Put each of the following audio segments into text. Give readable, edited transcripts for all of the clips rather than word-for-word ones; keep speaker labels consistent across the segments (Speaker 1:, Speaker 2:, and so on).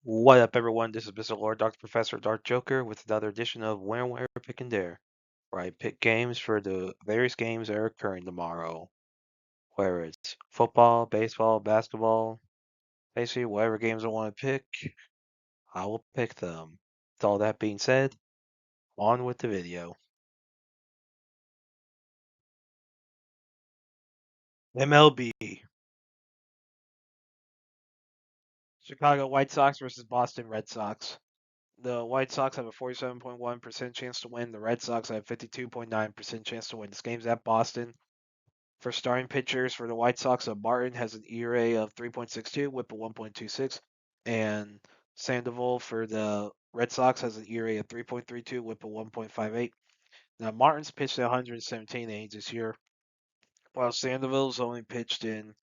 Speaker 1: What up, everyone? This is Mr. Lord, Dr. Professor, Dark Joker, with another edition of Where, Pick, and Dare, where I pick games for the various games that are occurring tomorrow. Whether it's football, baseball, basketball, basically whatever games I want to pick, I will pick them. With all that being said, on with the video. MLB. Chicago White Sox versus Boston Red Sox. The White Sox have a 47.1% chance to win. The Red Sox have a 52.9% chance to win. This game's at Boston. For starting pitchers for the White Sox, Martin has an ERA of 3.62, WHIP of 1.26, and Sandoval for the Red Sox has an ERA of 3.32, WHIP of 1.58. Now Martin's pitched 117 innings this year, while Sandoval's only pitched in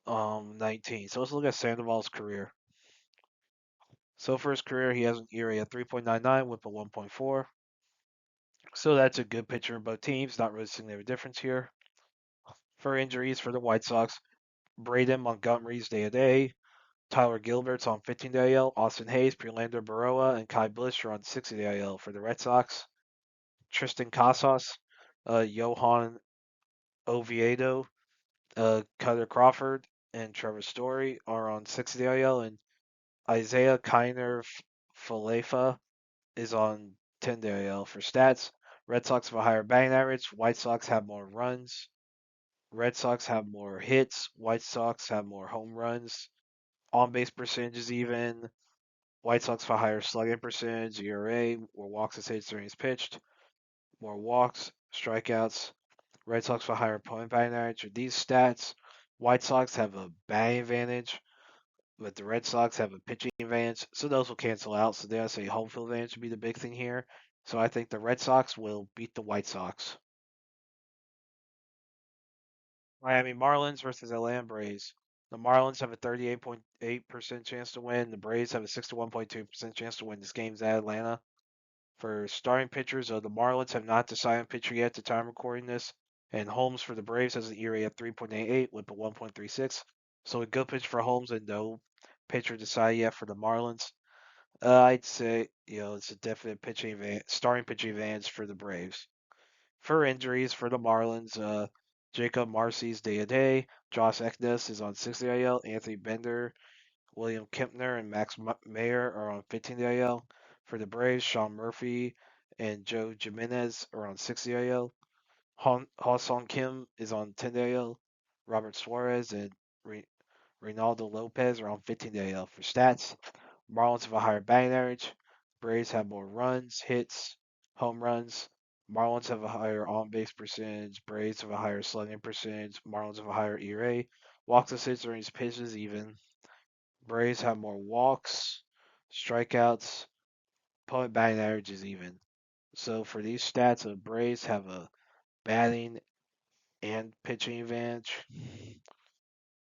Speaker 1: 19. So let's look at Sandoval's career. So for his career, he has an ERA of 3.99, WHIP of 1.4. So that's a good pitcher in both teams. Not really seeing a difference here. For injuries for the White Sox, Braden Montgomery's day to day. Tyler Gilbert's on 15-day IL. Austin Hayes, Prelander Baroa, and Kai Blish are on 60-day IL for the Red Sox. Tristan Casas, Johan Oviedo, Cutter Crawford, and Trevor Story are on 60-day IL, and Isaiah Kiner Falefa is on 10-day IL for stats. Red Sox have a higher batting average. White Sox have more runs. Red Sox have more hits. White Sox have more home runs. On base percentages even. White Sox for higher slugging percentage, ERA, more walks and saves during pitched, more walks, strikeouts. Red Sox for higher point batting average. With these stats, White Sox have a batting advantage, but the Red Sox have a pitching advantage. So those will cancel out. So they say home field advantage would be the big thing here. So I think the Red Sox will beat the White Sox. Miami Marlins versus Atlanta Braves. The Marlins have a 38.8% chance to win. The Braves have a 61.2% chance to win. This game's at Atlanta. For starting pitchers, the Marlins have not decided on pitcher yet at the time recording this. And Holmes for the Braves has an ERA of 3.88 with a 1.36. So a good pitch for Holmes and no pitcher decided yet for the Marlins. I'd say, it's a definite starting pitching advantage for the Braves. For injuries for the Marlins, Jacob Marcy's day to day. Josh Eknes is on 60 IL. Anthony Bender, William Kempner, and Max Mayer are on 15 IL. For the Braves, Sean Murphy and Joe Jimenez are on 60 IL. Ha-Sung Kim is on 10 IL. Robert Suarez and Reynaldo Lopez are on 15 IL. For stats, Marlins have a higher batting average. Braves have more runs, hits, home runs. Marlins have a higher on base percentage. Braves have a higher slugging percentage. Marlins have a higher ERA. Walks and hits during pitches even. Braves have more walks, strikeouts, point batting average is even. So for these stats, the Braves have a batting and pitching advantage.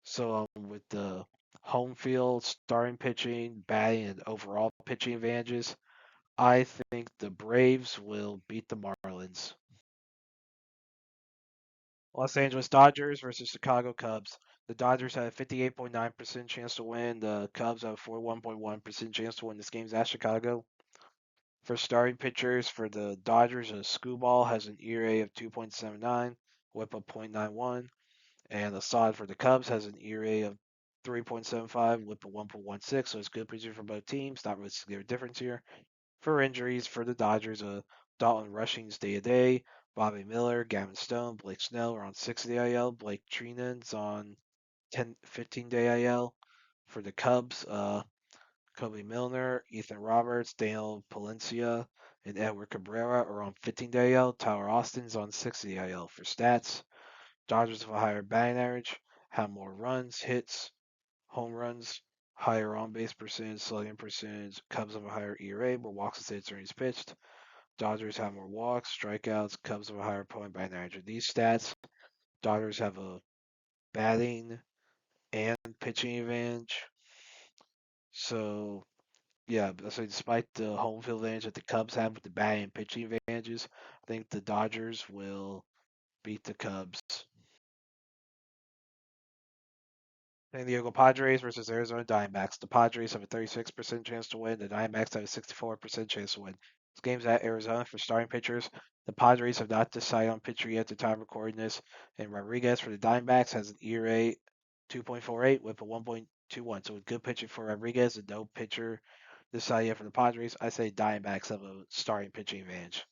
Speaker 1: So with the home field, starting pitching, batting, and overall pitching advantages, I think the Braves will beat the Marlins. Los Angeles Dodgers versus Chicago Cubs. The Dodgers have a 58.9% chance to win. The Cubs have a 41.1% chance to win. This game's at Chicago. For starting pitchers for the Dodgers, Screwball has an ERA of 2.79, WHIP of 0.91, and Assad for the Cubs has an ERA of 3.75, WHIP of 1.16. So it's good pitching for both teams. Not really a difference here. For injuries for the Dodgers, Dalton Rushing's day to day, Bobby Miller, Gavin Stone, Blake Snell are on 6-day IL. Blake Treinen's on 15-day IL. For the Cubs, Kobe Milner, Ethan Roberts, Daniel Palencia, and Edward Cabrera are on 15-day IL. Tyler Austin's on 60-day IL. For stats, Dodgers have a higher batting average, have more runs, hits, home runs, higher on base percentage, slugging percentage. Cubs have a higher ERA, more walks and hits during pitched. Dodgers have more walks, strikeouts. Cubs have a higher point batting average. With these stats, Dodgers have a batting and pitching advantage. So yeah, so despite the home field advantage that the Cubs have with the batting and pitching advantages, I think the Dodgers will beat the Cubs. San Diego Padres versus Arizona Diamondbacks. The Padres have a 36% chance to win. The Diamondbacks have a 64% chance to win. This game's at Arizona for starting pitchers. The Padres have not decided on pitcher yet at the time of recording this. And Rodriguez for the Diamondbacks has an ERA 2.48 with a 1.21. So with good pitching for Rodriguez and no pitcher decided yet for the Padres, I say Diamondbacks have a starting pitching advantage.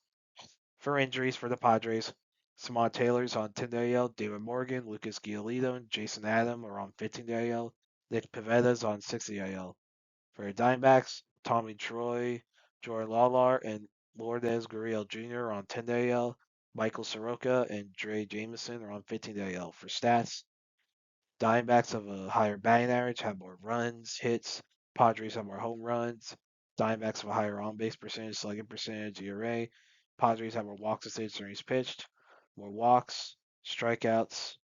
Speaker 1: For injuries for the Padres, Samad Taylor's on 10-day IL, David Morgan, Lucas Giolito, and Jason Adam are on 15-day IL, Nick Pavetta's on 60-day IL. For the Diamondbacks, Tommy Troy, Jordan Lawlar, and Lourdes Gurriel Jr. are on 10-day IL, Michael Soroka and Dre Jameson are on 15-day IL. For stats, Diamondbacks have a higher batting average, have more runs, hits. Padres have more home runs. Diamondbacks have a higher on base percentage, slugging percentage, ERA. Padres have more walks and saves during pitched, more walks, strikeouts.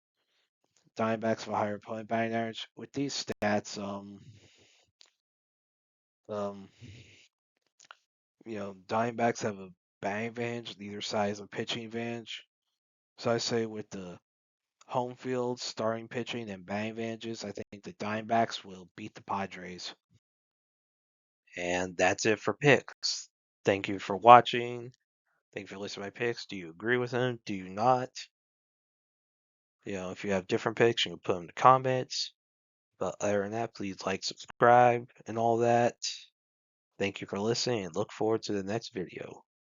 Speaker 1: Diamondbacks have a higher opponent batting average. With these stats, um, Diamondbacks have a batting advantage. Neither side has a pitching advantage. So I say with the home field, starting pitching, and batting advantages, I think the Diamondbacks will beat the Padres. And that's it for picks. Thank you for watching. Thank you for listening to my picks. Do you agree with them? Do you not? If you have different picks, you can put them in the comments. But other than that, please like, subscribe, and all that. Thank you for listening, and look forward to the next video.